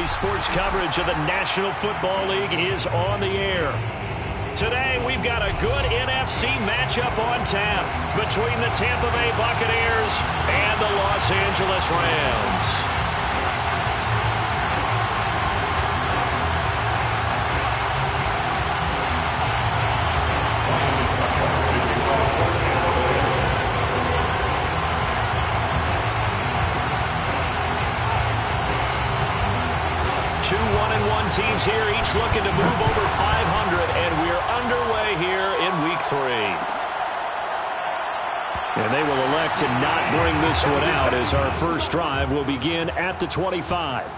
Today's sports coverage of the National Football League is on the air. Today, we've got a good NFC matchup on tap between the Tampa Bay Buccaneers and the Los Angeles Rams. Two 1-1 teams here, each looking to move over 500, and we're underway here in Week 3. And they will elect to not bring this one out as our first drive will begin at the 25.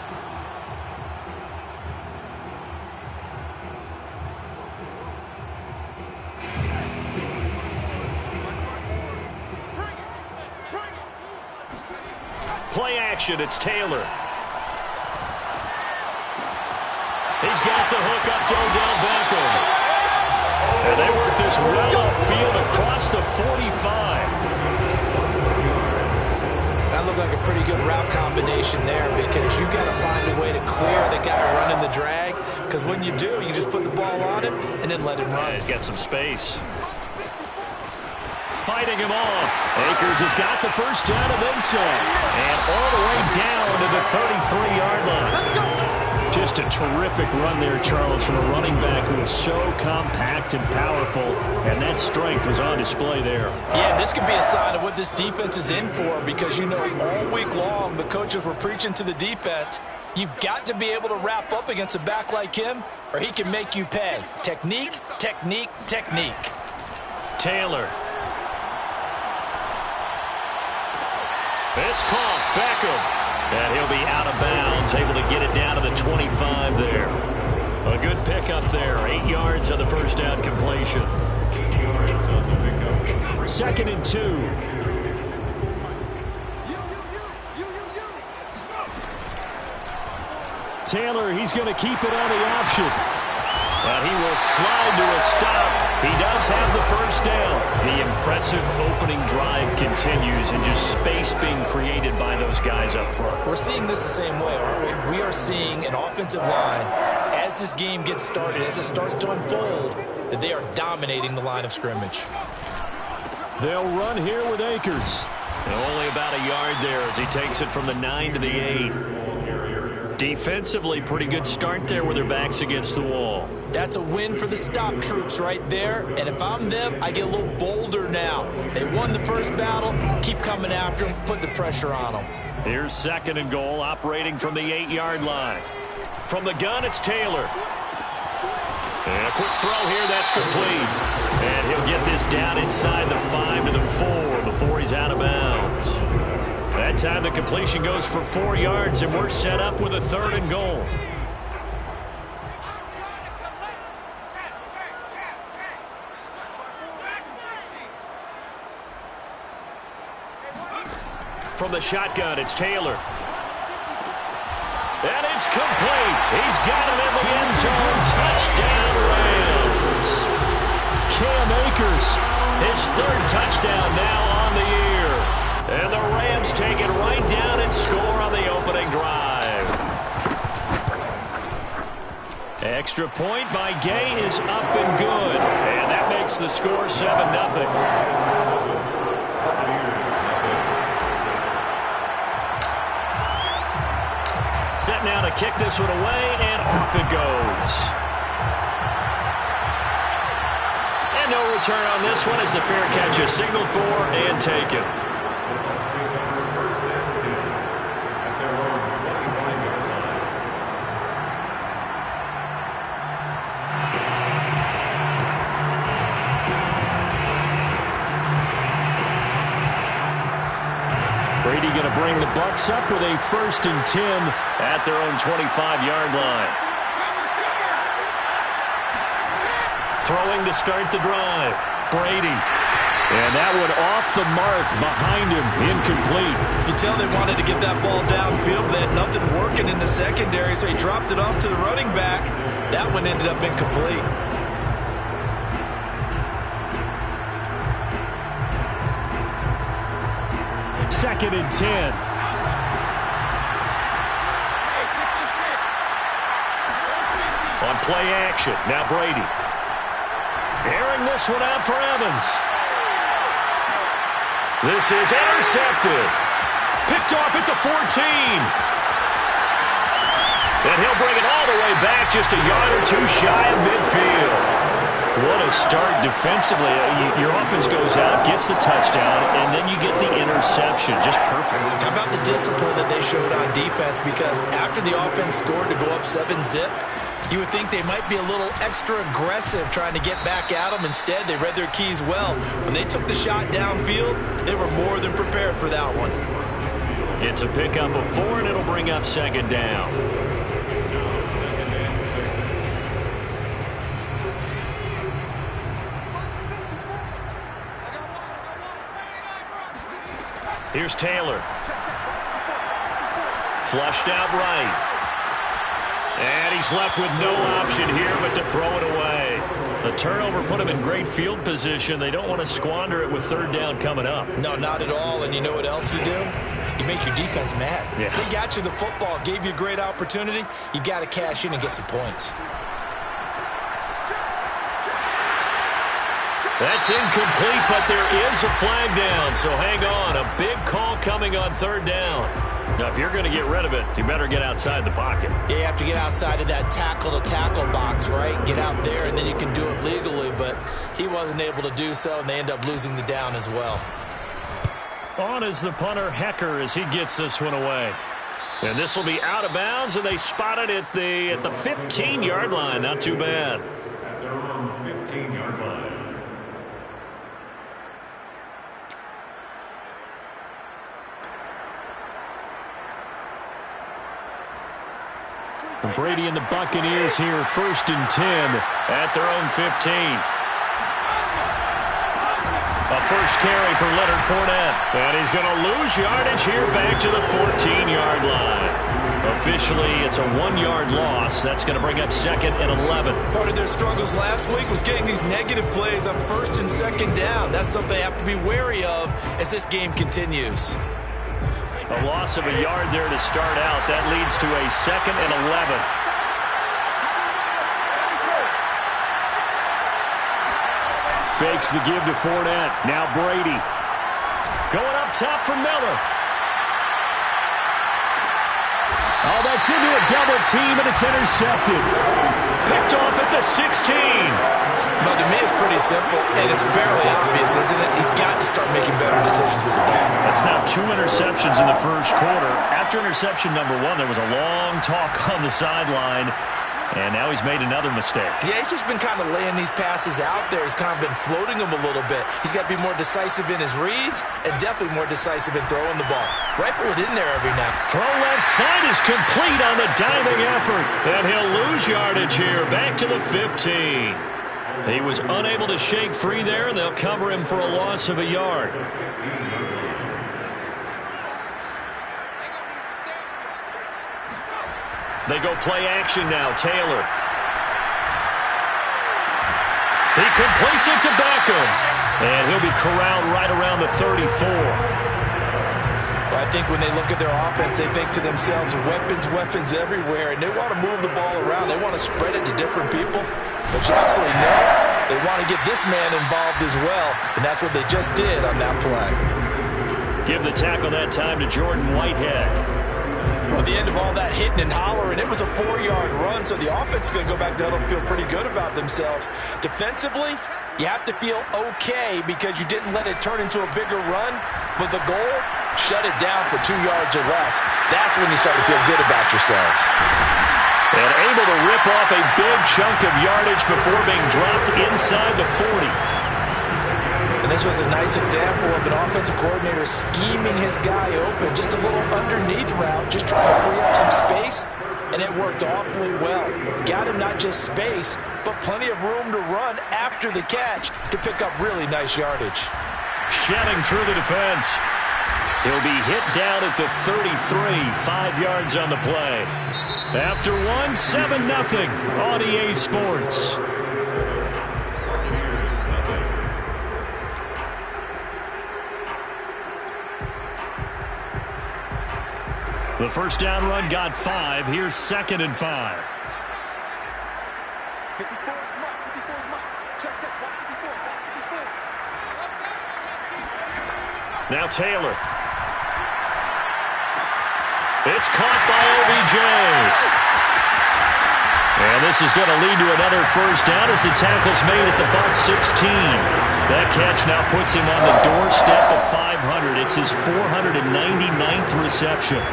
Play action, it's Taylor. He's got the hook up to Odell Beckham. And they work this well upfield across the 45. That looked like a pretty good route combination there because you've got to find a way to clear the guy running the drag. Because when you do, you just put the ball on him and then let him run. Yeah, he's got some space. Fighting him off. Akers has got the first down and then some. And all the way down to the 33-yard line. Let's go. Just a terrific run there, Charles, from a running back who is so compact and powerful, and that strength was on display there. Yeah, this could be a sign of what this defense is in for because, you know, all week long the coaches were preaching to the defense, you've got to be able to wrap up against a back like him or he can make you pay. Technique, technique, technique. Taylor. It's caught. Beckham. And he'll be out of bounds, able to get it down to the 25 there. A good pickup there. 8 yards on the first down completion. 8 yards on the pickup. 2nd and 2. Taylor, he's going to keep it on the option. And he will slide to a stop. He does have the first down. The impressive opening drive continues and just space being created by those guys up front. We're seeing this the same way, aren't we? We are seeing an offensive line, as this game gets started, as it starts to unfold, that they are dominating the line of scrimmage. They'll run here with Akers. And only about a yard there as he takes it from the 9 to the 8. Defensively, pretty good start there with their backs against the wall. That's a win for the stop troops right there. And if I'm them, I get a little bolder now. They won the first battle. Keep coming after them. Put the pressure on them. Here's 2nd and goal, operating from the 8-yard line. From the gun, it's Taylor. And a quick throw here, that's complete. And he'll get this down inside the 5 to the 4 before he's out of bounds. That time the completion goes for 4 yards, and we're set up with a 3rd and goal. From the shotgun, it's Taylor. And it's complete. He's got it in the end zone. Touchdown, Rams. Cam Akers, his 3rd touchdown now on the year. And the Rams take it right down and score on the opening drive. Extra point by Gay is up and good. And that makes the score 7-0. Set now to kick this one away, and off it goes. And no return on this one as the fair catch is signaled for and taken. Brady going to bring the Bucs up with a 1st and 10 at their own 25-yard line. Throwing to start the drive. Brady. And that one off the mark behind him. Incomplete. You can tell they wanted to get that ball downfield, but they had nothing working in the secondary, so he dropped it off to the running back. That one ended up incomplete. 2nd and 10. play action. Now Brady. Airing this one out for Evans. This is intercepted. Picked off at the 14. And he'll bring it all the way back just a yard or two shy of midfield. What a start defensively. Your offense goes out, gets the touchdown, and then you get the interception. Just perfect. How about the discipline that they showed on defense? Because after the offense scored to go up 7-zip, you would think they might be a little extra aggressive trying to get back at them. Instead, they read their keys well. When they took the shot downfield, they were more than prepared for that one. It's a pickup of 4, and it'll bring up second down. Here's Taylor. Flushed out right. And he's left with no option here but to throw it away. The turnover put him in great field position. They don't want to squander it with third down coming up. No, not at all. And you know what else you do? You make your defense mad. Yeah. They got you the football, gave you a great opportunity. You got to cash in and get some points. That's incomplete, but there is a flag down, so hang on. A big call coming on third down. Now, if you're going to get rid of it, you better get outside the pocket. Yeah, you have to get outside of that tackle-to-tackle box, right? Get out there, and then you can do it legally, but he wasn't able to do so, and they end up losing the down as well. On is the punter, Hecker, as he gets this one away. And this will be out of bounds, and they spot it at the 15-yard line. Not too bad. At their own 15-yard line. Brady and the Buccaneers here, 1st and 10 at their own 15. A first carry for Leonard Fournette. And he's going to lose yardage here back to the 14-yard line. Officially, it's a 1-yard loss. That's going to bring up 2nd and 11. Part of their struggles last week was getting these negative plays on 1st and 2nd down. That's something they have to be wary of as this game continues. A loss of a yard there to start out. That leads to a 2nd and 11. Fakes the give to Fournette. Now Brady. Going up top for Miller. Oh, that's into a double team, and it's intercepted. Picked off at the 16. But to me, it's pretty simple, and it's fairly obvious, isn't it? He's got to start making better decisions with the ball. That's now 2 interceptions in the first quarter. After interception number 1, there was a long talk on the sideline, and now he's made another mistake. Yeah, he's just been kind of laying these passes out there. He's kind of been floating them a little bit. He's got to be more decisive in his reads and definitely more decisive in throwing the ball. Rifle it in there every now. Throw left side is complete on the diving effort, and he'll lose yardage here back to the 15. He was unable to shake free there, and they'll cover him for a loss of a yard. They go play action now. Taylor. He completes it to Beckham. And he'll be corralled right around the 34. Well, I think when they look at their offense, they think to themselves, weapons everywhere, and they want to move the ball around. They want to spread it to different people. But you absolutely know they want to get this man involved as well, and that's what they just did on that play. Give the tackle that time to Jordan Whitehead. Well, at the end of all that hitting and hollering, it was a 4-yard run, so the offense is going to go back there and feel pretty good about themselves. Defensively, you have to feel okay because you didn't let it turn into a bigger run, but the goal, shut it down for 2 yards or less. That's when you start to feel good about yourselves. And able to rip off a big chunk of yardage before being dropped inside the 40. And this was a nice example of an offensive coordinator scheming his guy open. Just a little underneath route, just trying to free up some space. And it worked awfully well. Got him not just space, but plenty of room to run after the catch to pick up really nice yardage. Shedding through the defense. He'll be hit down at the 33, 5 yards on the play. After 1, 7-0 on EA Sports. The first down run got 5. Here's 2nd and 5. Now Taylor. It's caught by OBJ. And this is going to lead to another first down as the tackle's made at the Bucs 16. That catch now puts him on the doorstep of 500. It's his 499th reception.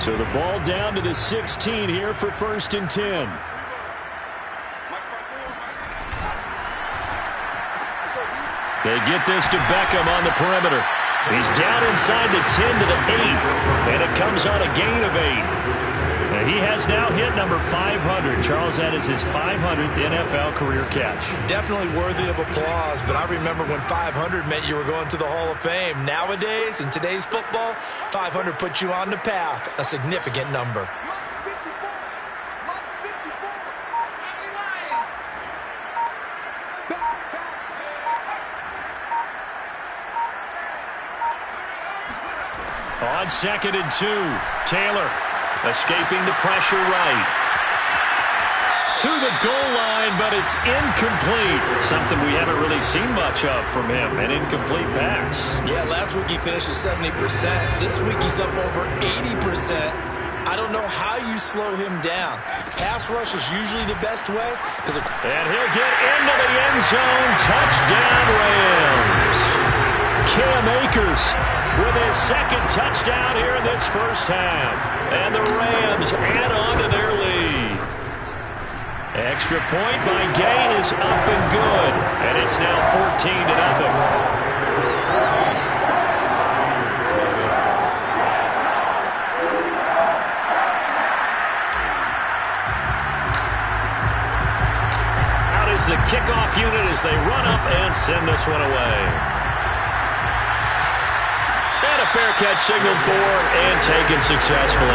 So the ball down to the 16 here for 1st and 10. They get this to Beckham on the perimeter. He's down inside the 10 to the 8, and it comes on a gain of 8. And he has now hit number 500. Charles, that is his 500th NFL career catch. Definitely worthy of applause, but I remember when 500 meant you were going to the Hall of Fame. Nowadays, in today's football, 500 puts you on the path, a significant number. On 2nd and 2, Taylor escaping the pressure right. To the goal line, but it's incomplete. Something we haven't really seen much of from him, an incomplete pass. Yeah, last week he finished at 70%. This week he's up over 80%. I don't know how you slow him down. Pass rush is usually the best way. And he'll get into the end zone. Touchdown, Rams. Cam Akers with his 2nd touchdown here in this first half. And the Rams add on to their lead. Extra point by Gain is up and good. And it's now 14-0. Out is the kickoff unit as they run up and send this one away. A fair catch signaled for and taken successfully.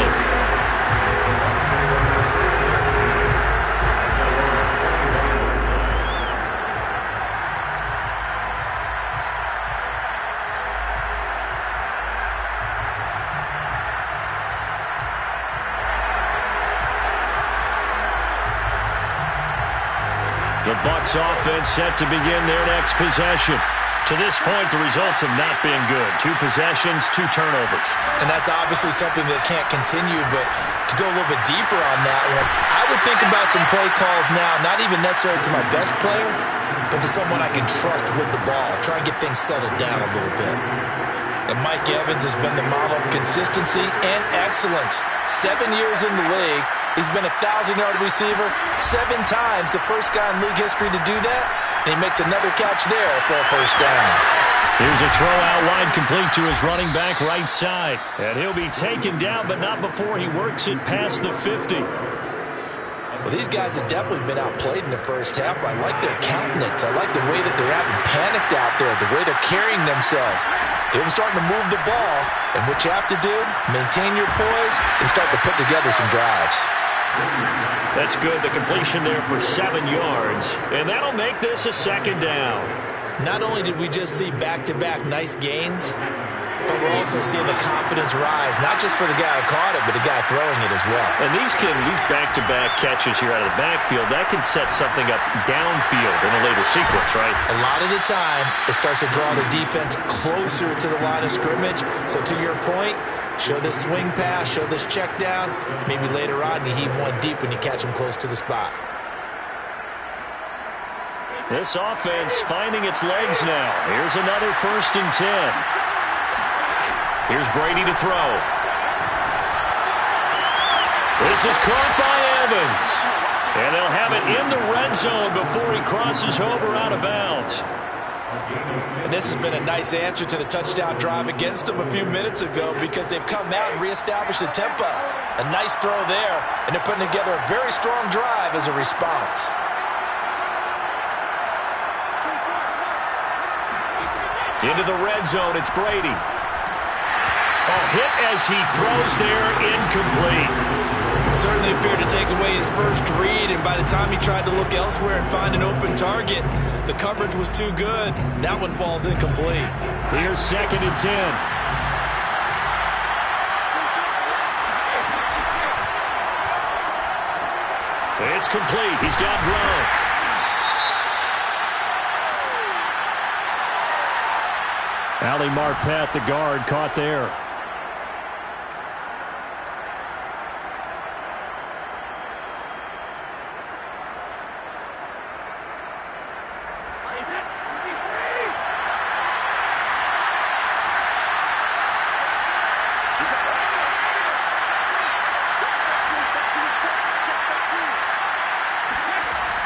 The Bucs offense set to begin their next possession. To this point, the results have not been good. 2 possessions, 2 turnovers. And that's obviously something that can't continue, but to go a little bit deeper on that one, I would think about some play calls now, not even necessarily to my best player, but to someone I can trust with the ball. Try and get things settled down a little bit. And Mike Evans has been the model of consistency and excellence. 7 years in the league. He's been a 1,000-yard receiver 7 times, the first guy in league history to do that. And he makes another catch there for a first down. Here's a throw out wide, complete to his running back right side. And he'll be taken down, but not before he works it past the 50. Well, these guys have definitely been outplayed in the first half. I like their countenance. I like the way that they're acting panicked out there, the way they're carrying themselves. They're starting to move the ball. And what you have to do, maintain your poise and start to put together some drives. That's good. The completion there for 7 yards. And that'll make this a 2nd down. Not only did we just see back-to-back nice gains, but we're also seeing the confidence rise, not just for the guy who caught it, but the guy throwing it as well. And these back-to-back catches here out of the backfield, that can set something up downfield in a later sequence, right? A lot of the time, it starts to draw the defense closer to the line of scrimmage. So to your point, show this swing pass, show this check down. Maybe later on you heave one deep when you catch them close to the spot. This offense finding its legs now. Here's another 1st and 10. Here's Brady to throw. This is caught by Evans. And they'll have it in the red zone before he crosses over out of bounds. And this has been a nice answer to the touchdown drive against them a few minutes ago because they've come out and reestablished the tempo. A nice throw there, and they're putting together a very strong drive as a response. Into the red zone, it's Brady. A hit as he throws there, incomplete. Certainly appeared to take away his first read, and by the time he tried to look elsewhere and find an open target, the coverage was too good. That one falls incomplete. Here's 2nd and 10. It's complete. He's got Gronk. Ali Marpet, the guard, caught there.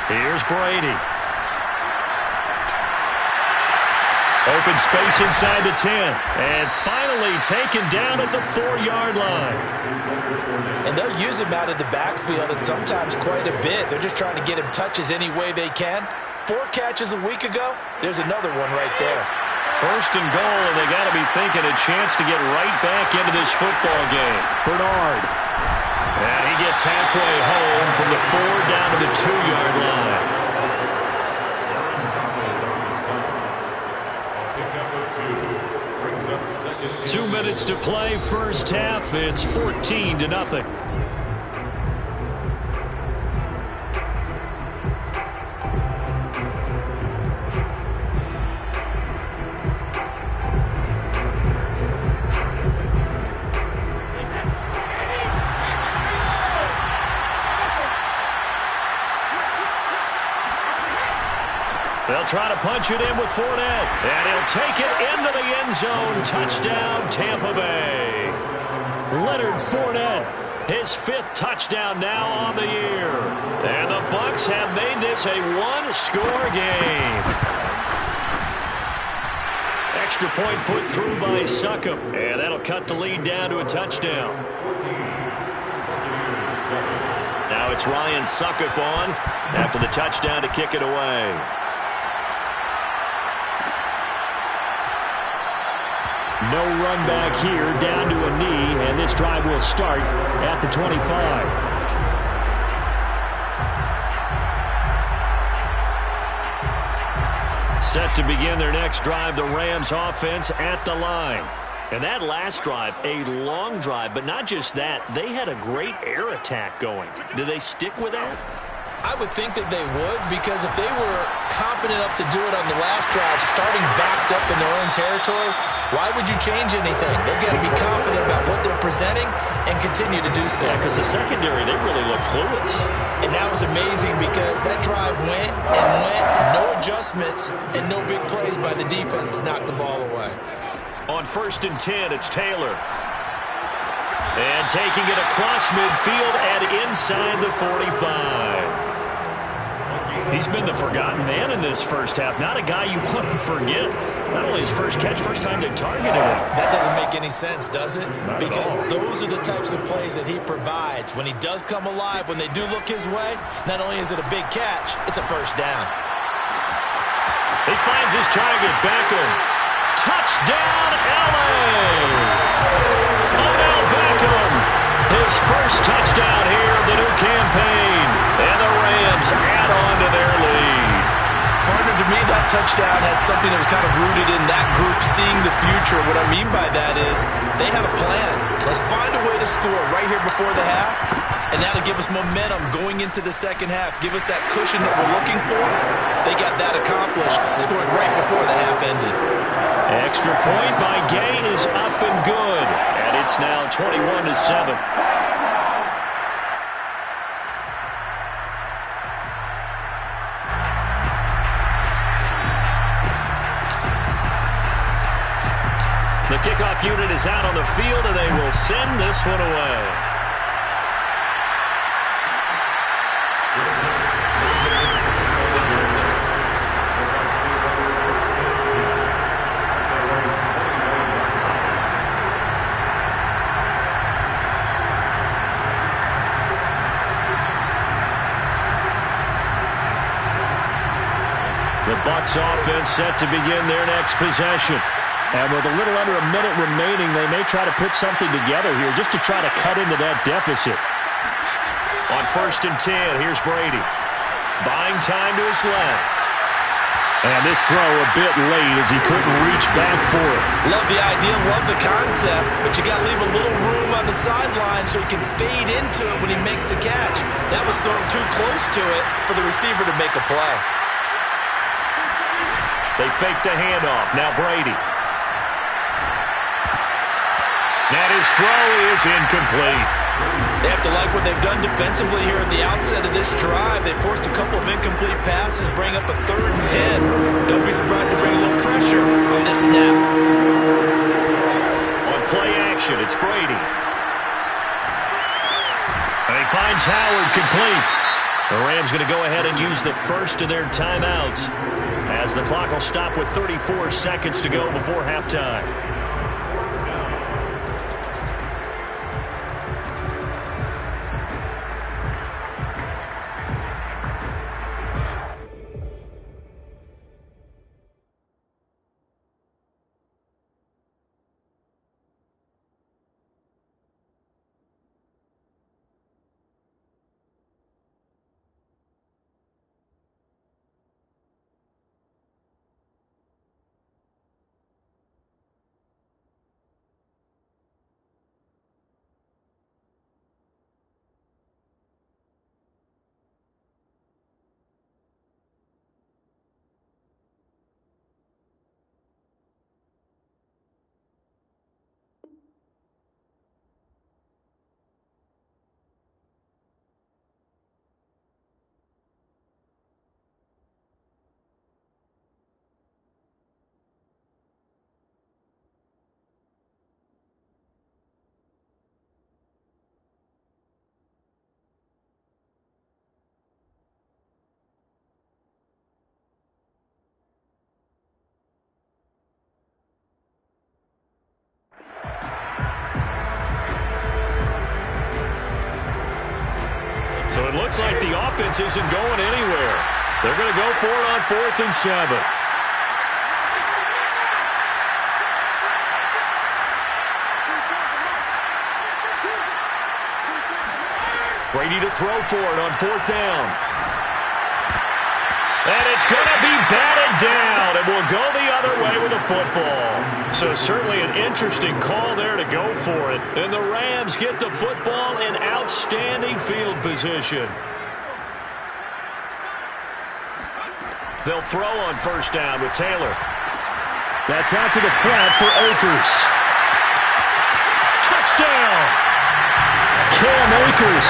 Here's Brady. Open space inside the 10. And finally taken down at the 4-yard line. And they'll use him out of the backfield, and sometimes quite a bit. They're just trying to get him touches any way they can. 4 catches a week ago. There's another one right there. First and goal, and they got to be thinking a chance to get right back into this football game. Bernard. And he gets halfway home from the 4 down to the 2-yard line. 2 minutes to play, first half. It's 14-0. They'll try to punch it in with Fournette, and he'll take it into the end zone. Touchdown, Tampa Bay. Leonard Fournette, his 5th touchdown now on the year. And the Bucs have made this a 1-score game. Extra point put through by Succop, and that'll cut the lead down to a touchdown. Now it's Ryan Succop on after the touchdown to kick it away. No run back here, down to a knee, and this drive will start at the 25. Set to begin their next drive, the Rams offense at the line. And that last drive, a long drive, but not just that, they had a great air attack going. Do they stick with that? I would think that they would, because if they were confident enough to do it on the last drive, starting backed up in their own territory, why would you change anything? They've got to be confident about what they're presenting and continue to do so. Yeah, because the secondary, they really look clueless. And that was amazing because that drive went and went, no adjustments, and no big plays by the defense to knock the ball away. On 1st and 10, it's Taylor. And taking it across midfield and inside the 45. He's been the forgotten man in this first half. Not a guy you want to forget. Not only his first catch, first time they targeted him. That doesn't make any sense, does it? Because those are the types of plays that he provides. When he does come alive, when they do look his way, not only is it a big catch, it's a first down. He finds his target, Beckham. Touchdown, LA! Odell Beckham, his first touchdown here of the new campaign. And the Rams add on to their lead. Partner, to me, that touchdown had something that was kind of rooted in that group seeing the future. What I mean by that is they had a plan. Let's find a way to score right here before the half, and that'll give us momentum going into the second half. Give us that cushion that we're looking for. They got that accomplished, scoring right before the half ended. Extra point by Gay is up and good, and it's now 21-7. The kickoff unit is out on the field, and they will send this one away. The Bucs offense set to begin their next possession. And with a little under a minute remaining, they may try to put something together here just to try to cut into that deficit. On 1st and 10, here's Brady. Buying time to his left. And this throw a bit late as he couldn't reach back for it. Love the idea, love the concept, but you got to leave a little room on the sideline so he can fade into it when he makes the catch. That was thrown too close to it for the receiver to make a play. They fake the handoff. Now Brady. And his throw is incomplete. They have to like what they've done defensively here at the outset of this drive. They forced a couple of incomplete passes, bring up a 3rd and 10. Don't be surprised to bring a little pressure on this snap. On play action, it's Brady. And he finds Howard complete. The Rams going to go ahead and use the first of their timeouts as the clock will stop with 34 seconds to go before halftime. So it looks like the offense isn't going anywhere. They're going to go for it on 4th and 7. Brady to throw for it on 4th down. And it's going to be batted down, and will go the other way with the football. So certainly an interesting call there to go for it. And the Rams get the football in outstanding field position. They'll throw on 1st down with Taylor. That's out to the flat for Akers. Touchdown! Cam Akers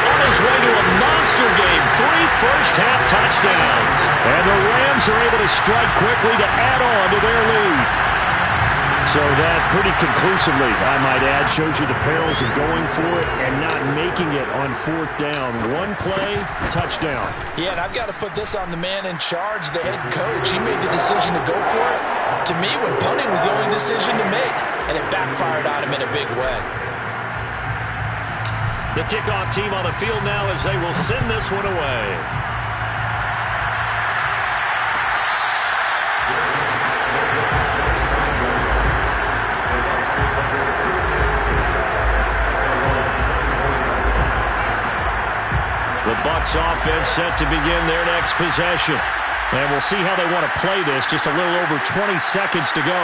on his way to a monster game. 3 first-half touchdowns. And the Rams are able to strike quickly to add on to their lead. So that pretty conclusively, I might add, shows you the perils of going for it and not making it on 4th down. One play, touchdown. Yeah, and I've got to put this on the man in charge, the head coach. He made the decision to go for it. To me, when punting was the only decision to make, and it backfired on him in a big way. The kickoff team on the field now as they will send this one away. The Bucs offense set to begin their next possession. And we'll see how they want to play this. Just a little over 20 seconds to go.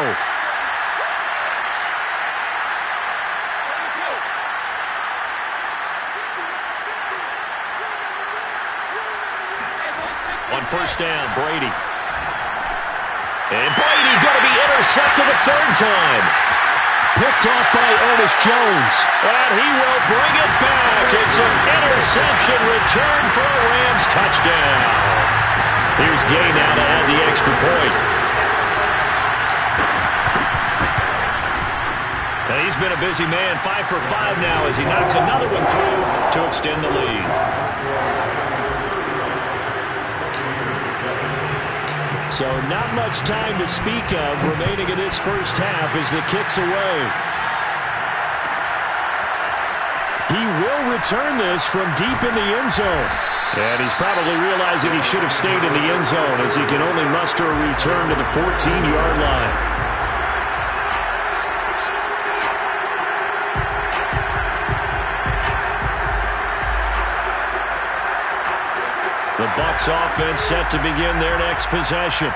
On 1st down, Brady. And Brady going to be intercepted a 3rd time. Picked off by Ernest Jones. And he will bring it back. It's an interception return for a Rams touchdown. Here's Gay now to add the extra point. And he's been a busy man. 5 for 5 now as he knocks another one through to extend the lead. So not much time to speak of remaining in this first half as the kick's away. He will return this from deep in the end zone. And he's probably realizing he should have stayed in the end zone as he can only muster a return to the 14-yard line. The Bucs offense set to begin their next possession.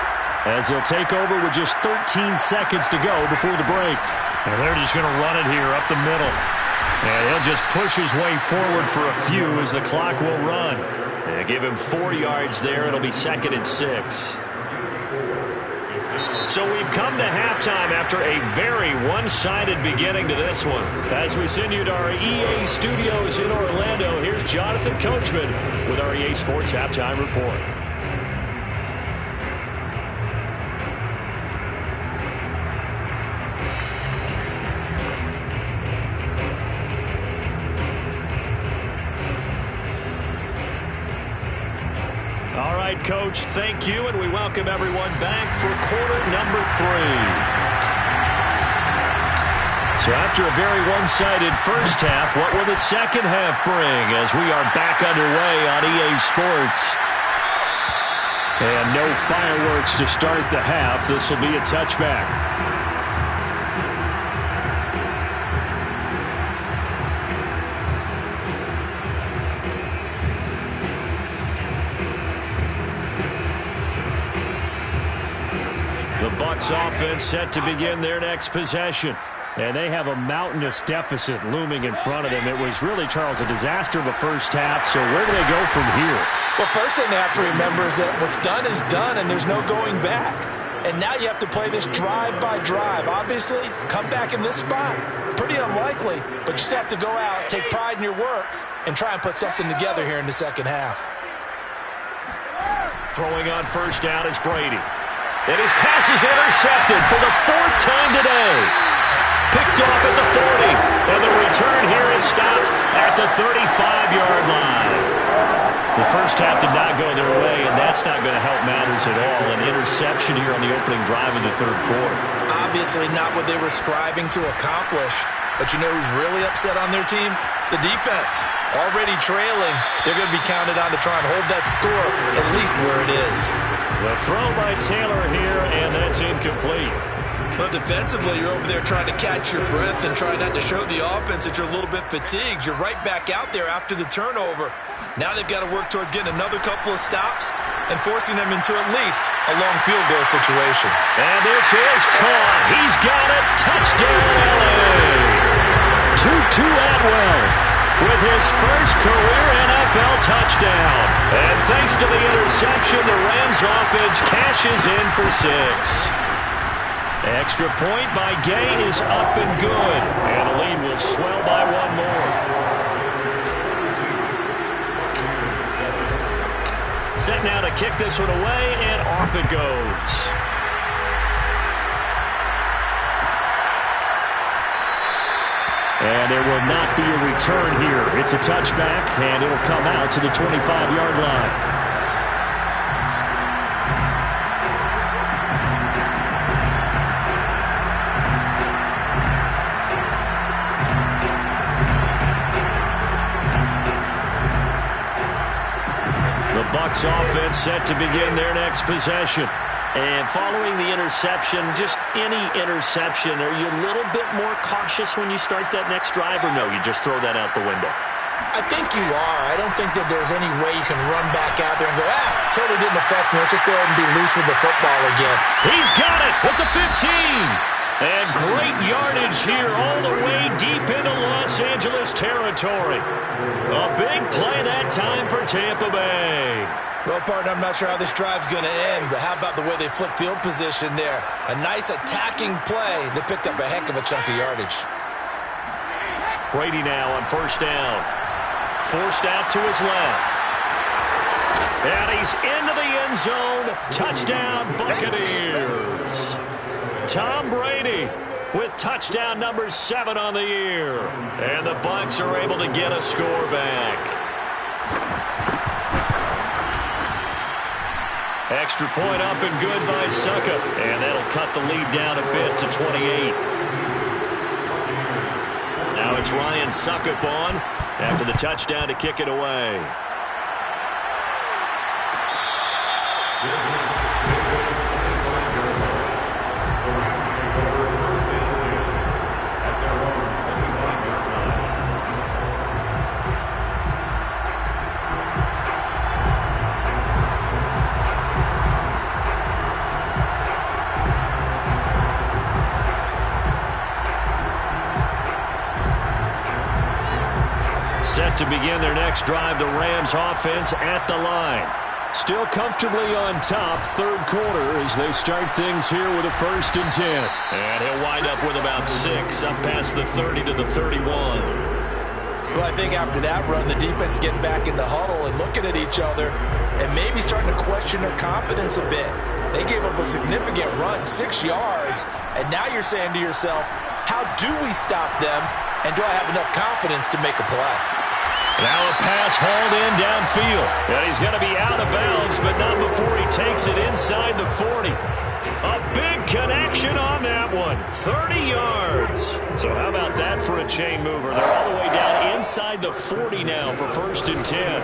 as he'll take over with just 13 seconds to go before the break. And they're just going to run it here up the middle. And he'll just push his way forward for a few as the clock will run. And give him 4 yards there. It'll be 2nd and 6. So we've come to halftime after a very one-sided beginning to this one. As we send you to our EA studios in Orlando, here's Jonathan Coachman with our EA Sports Halftime Report. All right, Coach, thank you, and we welcome everyone back for quarter number 3. So after a very one-sided first half, what will the second half bring as we are back underway on EA Sports? And no fireworks to start the half. This will be a touchback. The Bucs offense set to begin their next possession. And they have a mountainous deficit looming in front of them. It was really, Charles, a disaster of a first half. So where do they go from here? Well, first thing they have to remember is that what's done is done, and there's no going back. And now you have to play this drive by drive. Obviously, come back in this spot, pretty unlikely. But you just have to go out, take pride in your work, and try and put something together here in the second half. Throwing on first down is Brady. And his pass is intercepted for the 4th time today. Picked off at the 40. And the return here is stopped at the 35-yard line. The first half did not go their way, and that's not going to help matters at all. An interception here on the opening drive of the third quarter. Obviously not what they were striving to accomplish. But you know who's really upset on their team? The defense. Already trailing. They're going to be counted on to try and hold that score at least where it is. The throw by Taylor here, and that's incomplete. But defensively, you're over there trying to catch your breath and try not to show the offense that you're a little bit fatigued. You're right back out there after the turnover. Now they've got to work towards getting another couple of stops and forcing them into at least a long field goal situation. And this is caught. He's got it. Touchdown, LA. Tutu Atwell with his first career NFL touchdown. And thanks to the interception, the Rams offense cashes in for 6. Extra point by Gay is up and good. And the lead will swell by 1 more. Set now to kick this one away, and off it goes. And there will not be a return here. It's a touchback, and it'll come out to the 25-yard line. Bucs offense set to begin their next possession. And following the interception, just any interception, are you a little bit more cautious when you start that next drive, or no, you just throw that out the window? I think you are. I don't think that there's any way you can run back out there and go, totally didn't affect me. Let's just go ahead and be loose with the football again. He's got it with the 15. And great yardage here all the way deep into Los Angeles territory. A big play that time for Tampa Bay. Well, partner, I'm not sure how this drive's going to end, but how about the way they flip field position there? A nice attacking play. They picked up a heck of a chunk of yardage. Brady now on first down. Forced out to his left. And he's into the end zone. Touchdown, Buccaneers. Tom Brady with touchdown number 7 on the year. And the Bucs are able to get a score back. Extra point up and good by Suckup. And that'll cut the lead down a bit to 28. Now it's Ryan Suckup on after the touchdown to kick it away. Set to begin their next drive, the Rams offense at the line. Still comfortably on top, third quarter, as they start things here with a 1st and 10. And he'll wind up with about 6, up past the 30 to the 31. Well, I think after that run, the defense is getting back in the huddle and looking at each other and maybe starting to question their confidence a bit. They gave up a significant run, 6 yards, and now you're saying to yourself, how do we stop them, and do I have enough confidence to make a play? Now a pass hauled in downfield. And he's going to be out of bounds, but not before he takes it inside the 40. A big connection on that one. 30 yards. So how about that for a chain mover? They're all the way down inside the 40 now for 1st and 10.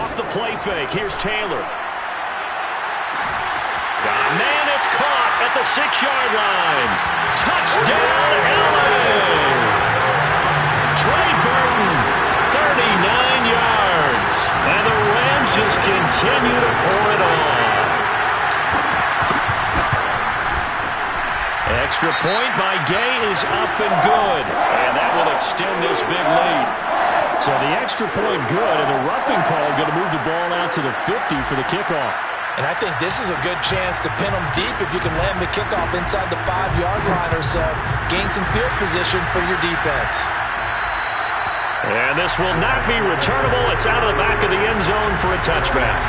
Off the play fake. Here's Taylor. Man, it's caught at the 6-yard line. Touchdown, LA! Trey Burton, 39 yards. And the Rams just continue to pour it on. Extra point by Gay is up and good. And that will extend this big lead. So the extra point good, and the roughing call going to move the ball out to the 50 for the kickoff. And I think this is a good chance to pin them deep if you can land the kickoff inside the 5-yard line or so. Gain some field position for your defense. And this will not be returnable. It's out of the back of the end zone for a touchback.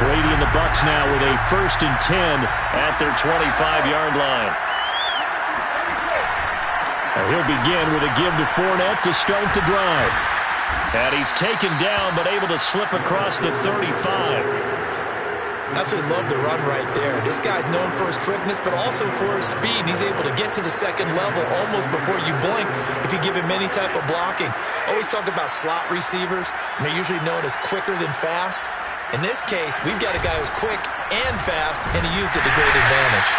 Brady and the Bucs now with a 1st and 10 at their 25-yard line. He'll begin with a give to Fournette to start the drive. And he's taken down but able to slip across the 35. Absolutely love the run right there. This guy's known for his quickness but also for his speed. He's able to get to the 2nd level almost before you blink if you give him any type of blocking. Always talk about slot receivers, and they're usually known as quicker than fast. In this case, we've got a guy who's quick and fast, and he used it to great advantage.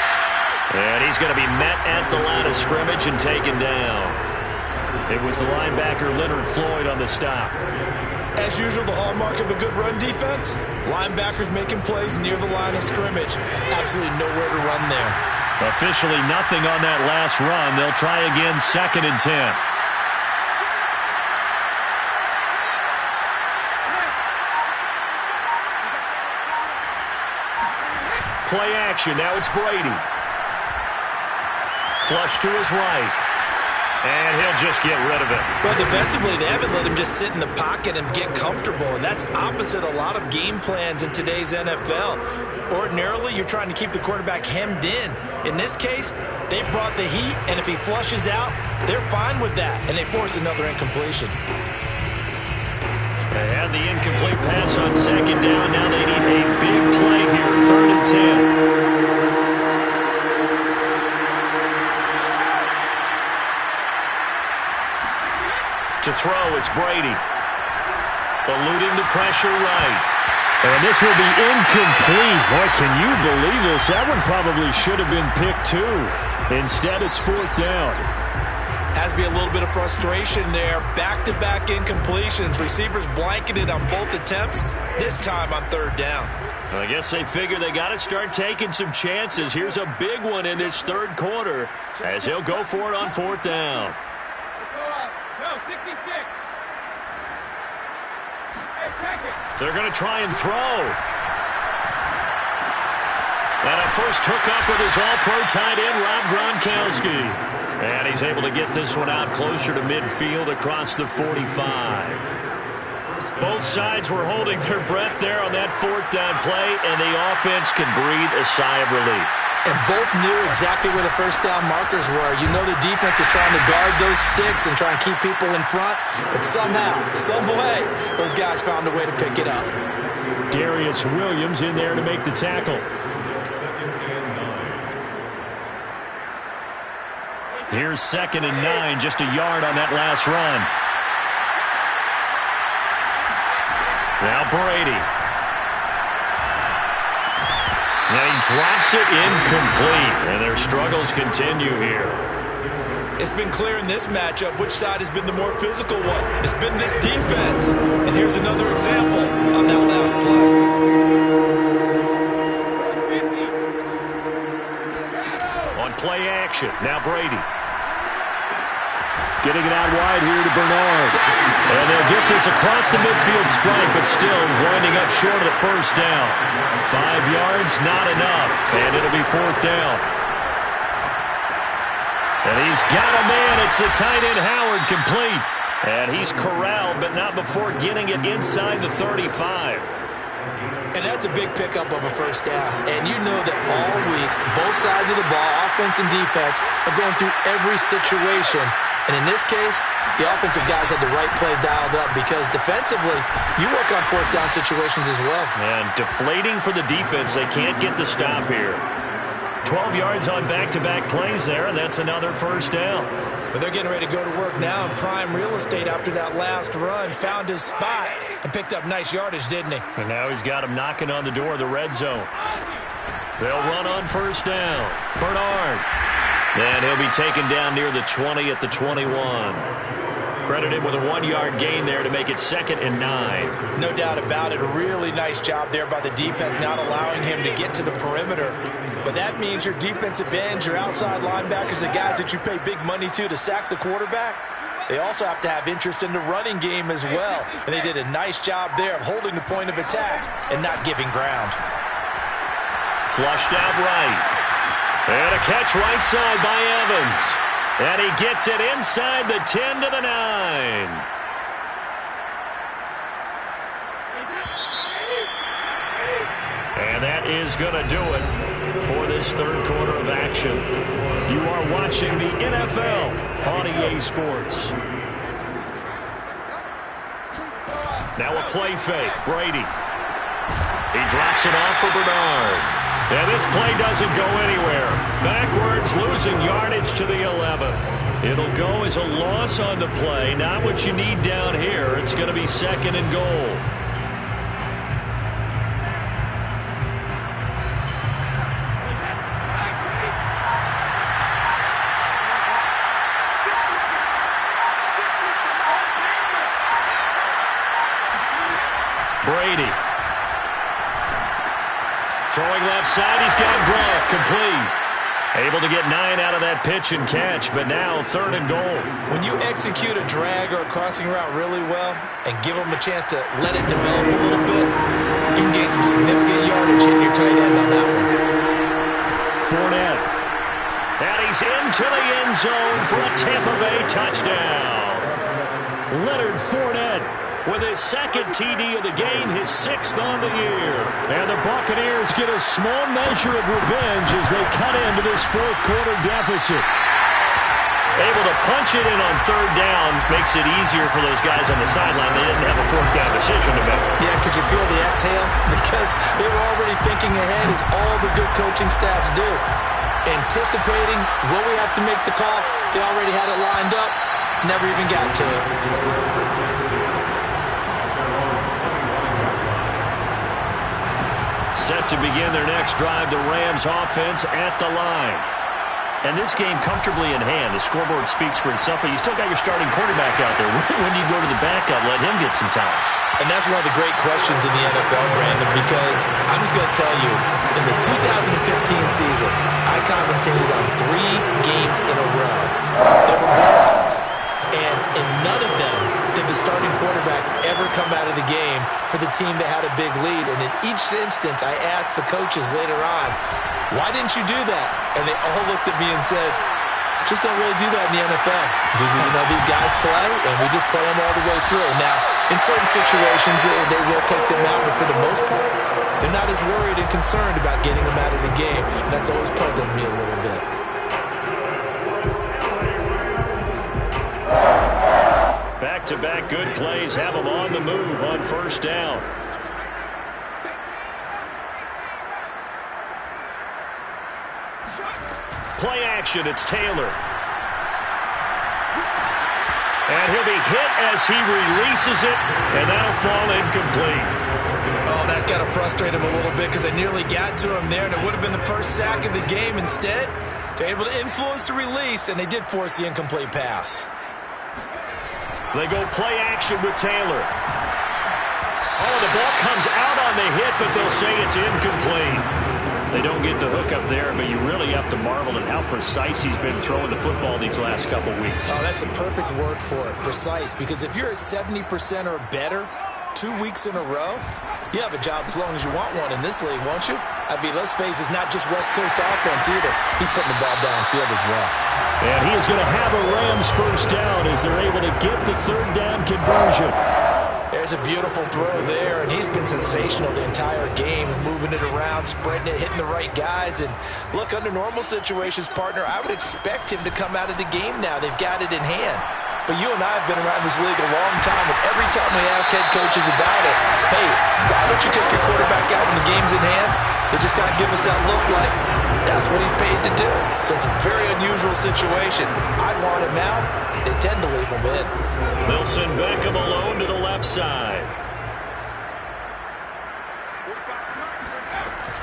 And he's going to be met at the line of scrimmage and taken down. It was the linebacker Leonard Floyd on the stop. As usual, the hallmark of a good run defense, linebackers making plays near the line of scrimmage. Absolutely nowhere to run there. Officially nothing on that last run. They'll try again, 2nd and 10. Play action. Now it's Brady. Flush to his right. And he'll just get rid of it. Well, defensively, they haven't let him just sit in the pocket and get comfortable, and that's opposite a lot of game plans in today's NFL. Ordinarily, you're trying to keep the quarterback hemmed in. In this case, they brought the heat, and if he flushes out, they're fine with that, and they force another incompletion. They had the incomplete pass on 2nd down. Now they need a big play here, 3rd and 10. To throw, it's Brady. Eluding the pressure right. And this will be incomplete. Boy, can you believe this? That one probably should have been picked too. Instead, it's 4th down. Has to be a little bit of frustration there. Back-to-back incompletions. Receivers blanketed on both attempts, this time on 3rd down. I guess they figure they got to start taking some chances. Here's a big one in this 3rd quarter as he'll go for it on 4th down. They're going to try and throw. And a first hookup with his all-pro tight end, Rob Gronkowski. And he's able to get this one out closer to midfield across the 45. Both sides were holding their breath there on that 4th down play, and the offense can breathe a sigh of relief. And both knew exactly where the 1st down markers were. You know the defense is trying to guard those sticks and try and keep people in front, but somehow, some way, those guys found a way to pick it up. Darius Williams in there to make the tackle. Here's 2nd and 9, just a yard on that last run. Now Brady. And he drops it incomplete. And their struggles continue here. It's been clear in this matchup which side has been the more physical one. It's been this defense. And here's another example on that last play. play action. Now Brady. Getting it out wide here to Bernard. And they'll get this across the midfield stripe, but still winding up short of the first down. 5 yards, not enough. And it'll be 4th down. And he's got a man. It's the tight end Howard, complete. And he's corralled, but not before getting it inside the 35. And that's a big pickup of a first down. And you know that all week, both sides of the ball, offense and defense, are going through every situation. And in this case, the offensive guys had the right play dialed up because defensively, you work on 4th down situations as well. And deflating for the defense. They can't get the stop here. 12 yards on back-to-back plays there, and that's another first down. But they're getting ready to go to work now in prime real estate after that last run. Found his spot and picked up nice yardage, didn't he? And now he's got him knocking on the door of the red zone. They'll run on first down. Bernard. And he'll be taken down near the 20 at the 21. Credited with a 1-yard gain there to make it 2nd and 9. No doubt about it. A really nice job there by the defense, not allowing him to get to the perimeter. But that means your defensive ends, your outside linebackers, the guys that you pay big money to sack the quarterback, they also have to have interest in the running game as well. And they did a nice job there of holding the point of attack and not giving ground. Flushed out right. And a catch right side by Evans. And he gets it inside the 10 to the 9. And that is going to do it for this 3rd quarter of action. You are watching the NFL on EA Sports. Now a play fake. Brady. He drops it off for Bernard. And this play doesn't go anywhere. Backwards, losing yardage to the 11. It'll go as a loss on the play. Not what you need down here. It's going to be 2nd and goal. Brady. Throwing left side, he's got Gronk, complete. Able to get 9 out of that pitch and catch, but now 3rd and goal. When you execute a drag or a crossing route really well and give them a chance to let it develop a little bit, you can gain some significant yardage hitting your tight end on that one. Fournette. And he's into the end zone for a Tampa Bay touchdown. Leonard Fournette with his 2nd TD of the game, his 6th on the year. And the Buccaneers get a small measure of revenge as they cut into this 4th quarter deficit. Able to punch it in on 3rd down makes it easier for those guys on the sideline. They didn't have a 4th down decision to make. Yeah, could you feel the exhale? Because they were already thinking ahead, as all the good coaching staffs do. Anticipating, will we have to make the call? They already had it lined up, never even got to it. Set to begin their next drive, the Rams offense at the line. And this game comfortably in hand. The scoreboard speaks for itself, but you still got your starting quarterback out there. When do you go to the backup, let him get some time? And that's one of the great questions in the NFL, Brandon, because I'm just going to tell you, in the 2015 season, I commentated on 3 games in a row. They were blowouts. And in none of them did the starting quarterback ever come out of the game for the team that had a big lead. And in each instance, I asked the coaches later on, why didn't you do that? And they all looked at me and said, just don't really do that in the NFL. You know, these guys play, and we just play them all the way through. Now, in certain situations, they will take them out, but for the most part, they're not as worried and concerned about getting them out of the game. And that's always puzzled me a little bit. Back-to-back good plays have them on the move on 1st down. Play action, it's Taylor. And he'll be hit as he releases it, and that'll fall incomplete. Oh, that's got to frustrate him a little bit because they nearly got to him there, and it would have been the first sack of the game. Instead, they're able to influence the release, and they did force the incomplete pass. They go play action with Taylor. Oh, the ball comes out on the hit, but they'll say it's incomplete. They don't get the hook up there, but you really have to marvel at how precise he's been throwing the football these last couple weeks. Oh, that's the perfect word for it, precise. Because if you're at 70% or better 2 weeks in a row, you have a job as long as you want one in this league, won't you? I mean, let's face it, it's not just West Coast offense either. He's putting the ball downfield as well. And he is going to have a Rams first down as they're able to get the third down conversion. There's a beautiful throw there, and he's been sensational the entire game, moving it around, spreading it, hitting the right guys. And look, under normal situations, partner, I would expect him to come out of the game now. They've got it in hand. But you and I have been around this league a long time, and every time we ask head coaches about it, hey, why don't you take your quarterback out when the game's in hand? They just kind of give us that look like that's what he's paid to do. So it's a very unusual situation. I'd want him out. They tend to leave him in. They'll send Beckham alone to the left side.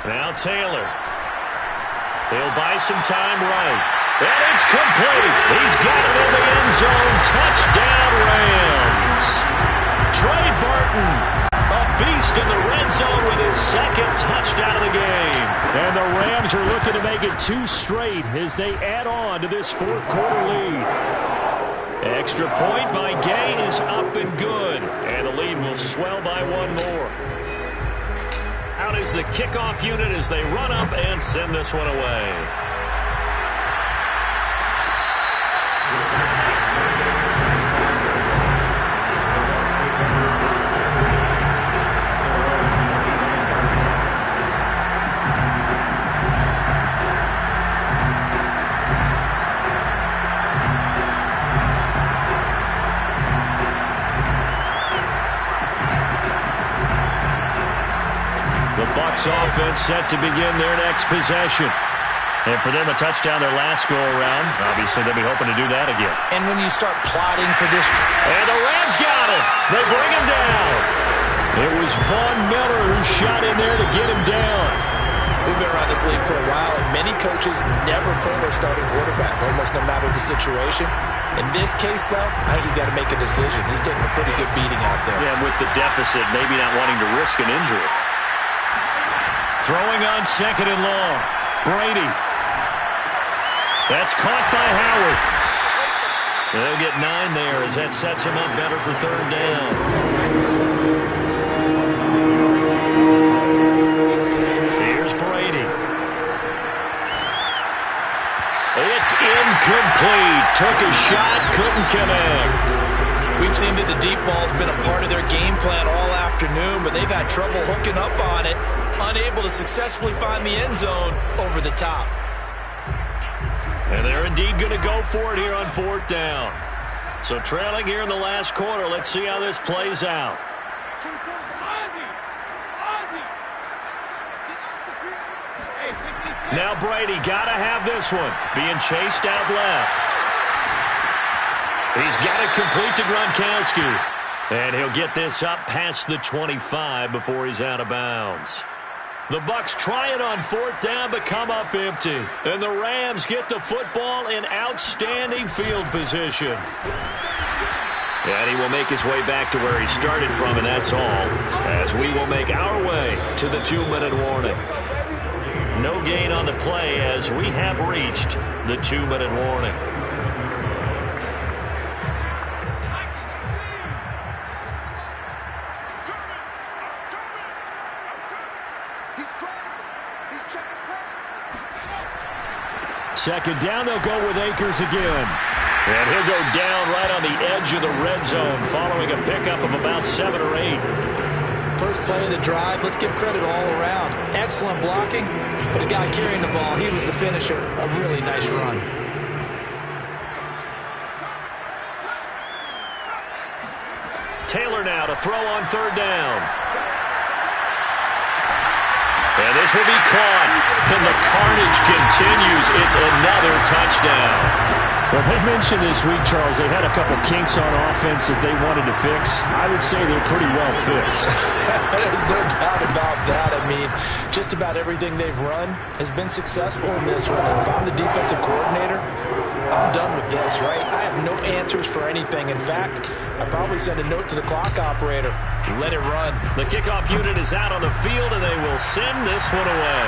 Now Taylor. He'll buy some time right. And it's complete. He's got it in the end zone. Touchdown, Rams. Trey Burton, a beast in the red zone with his second touchdown of the game. And the Rams are looking to make it 2 straight as they add on to this fourth quarter lead. Extra point by Gay is up and good. And the lead will swell by 1 more. Out is the kickoff unit as they run up and send this one away. Offense set to begin their next possession. And for them, a touchdown their last go-around. Obviously, they'll be hoping to do that again. And when you start plotting for this... And the Rams got him. They bring him down. It was Von Miller who shot in there to get him down. We've been around this league for a while, and many coaches never pull their starting quarterback, almost no matter the situation. In this case, though, I think he's got to make a decision. He's taking a pretty good beating out there. Yeah, and with the deficit, maybe not wanting to risk an injury. Throwing on second and long. Brady. That's caught by Howard. They'll get 9 there as that sets him up better for third down. Here's Brady. It's incomplete. Took a shot, couldn't connect. We've seen that the deep ball's been a part of their game plan all afternoon, but they've had trouble hooking up on it, unable to successfully find the end zone over the top. And they're indeed going to go for it here on fourth down. So trailing here in the last quarter, let's see how this plays out. Now Brady got to have this one. Being chased out left. He's got it complete to Gronkowski. And he'll get this up past the 25 before he's out of bounds. The Bucs try it on fourth down, but come up empty. And the Rams get the football in outstanding field position. And he will make his way back to where he started from, and that's all, as we will make our way to the 2-minute warning. No gain on the play as we have reached the 2-minute warning. Second down, they'll go with Akers again. And he'll go down right on the edge of the red zone following a pickup of about 7 or 8. First play of the drive, let's give credit all around. Excellent blocking, but the guy carrying the ball, he was the finisher. A really nice run. Taylor now to throw on third down. And this will be caught. And the carnage continues. It's another touchdown. Well, they mentioned this week, Charles, they had a couple kinks on offense that they wanted to fix. I would say they're pretty well fixed. There's no doubt about that. I mean, just about everything they've run has been successful in this one. And if I'm the defensive coordinator, I'm done with this, right? I have no answers for anything. In fact, I'd probably send a note to the clock operator. Let it run. The kickoff unit is out on the field, and they will send this one away.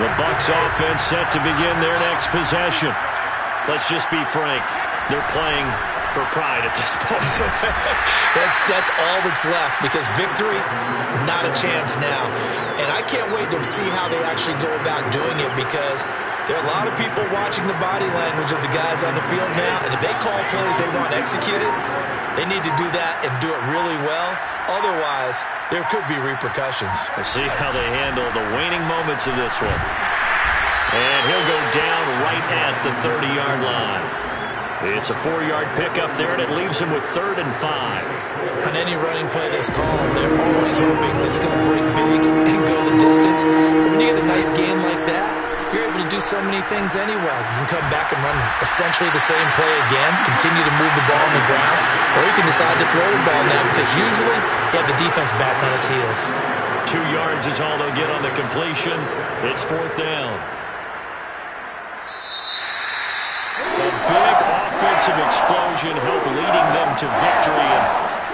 The Bucs offense set to begin their next possession. Let's just be frank. They're playing for pride at this point. That's all that's left, because victory, not a chance now. And I can't wait to see how they actually go about doing it, because there are a lot of people watching the body language of the guys on the field now, and if they call plays they want executed, they need to do that and do it really well. Otherwise, there could be repercussions. We'll see how they handle the waning moments of this one. And he'll go down right at the 30-yard line. It's a 4-yard pickup there, and it leaves him with 3rd and 5. On any running play that's called, they're always hoping that it's going to break big and go the distance. But when you get a nice game like that, you're able to do so many things anyway. You can come back and run essentially the same play again, continue to move the ball on the ground, or you can decide to throw the ball now, because usually you have the defense back on its heels. 2 yards is all they'll get on the completion. It's 4th down. A big offensive explosion helped leading them to victory. And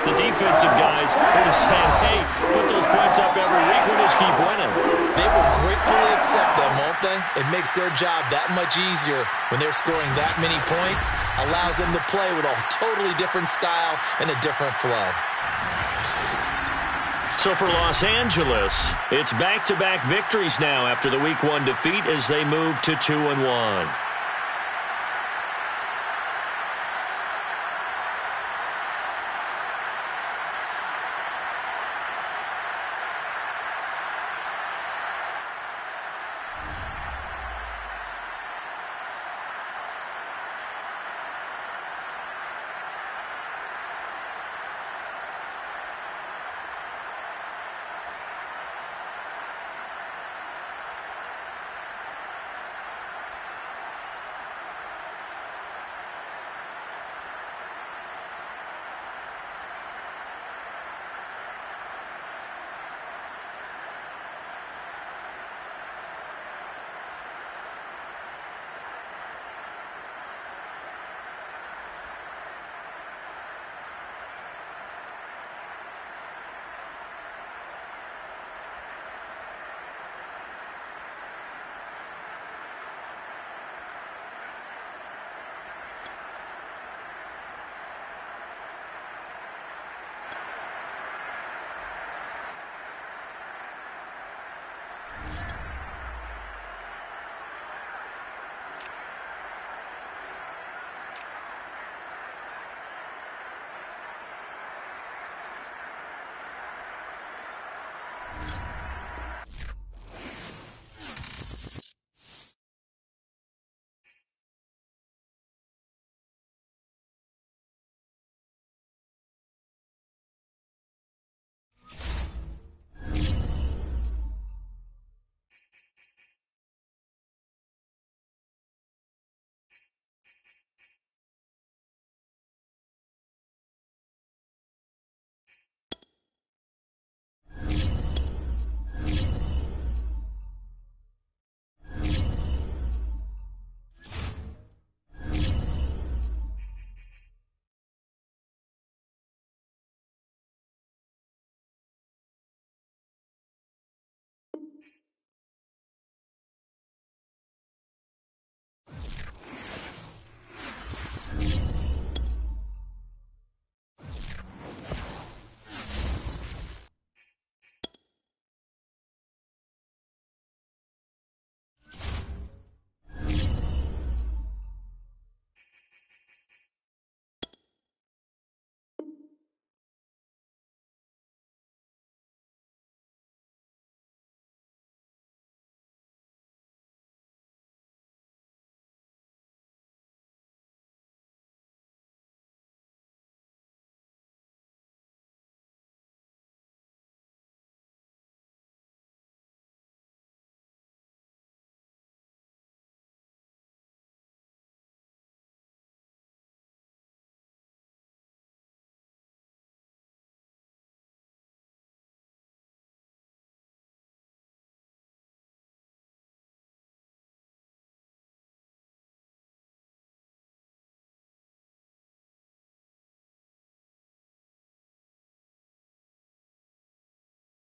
the defensive guys are just saying, hey, put those points up every week. We'll just keep winning. They will gratefully accept them, won't they? It makes their job that much easier when they're scoring that many points. Allows them to play with a totally different style and a different flow. So for Los Angeles, it's back-to-back victories now after the Week 1 defeat as they move to 2-1.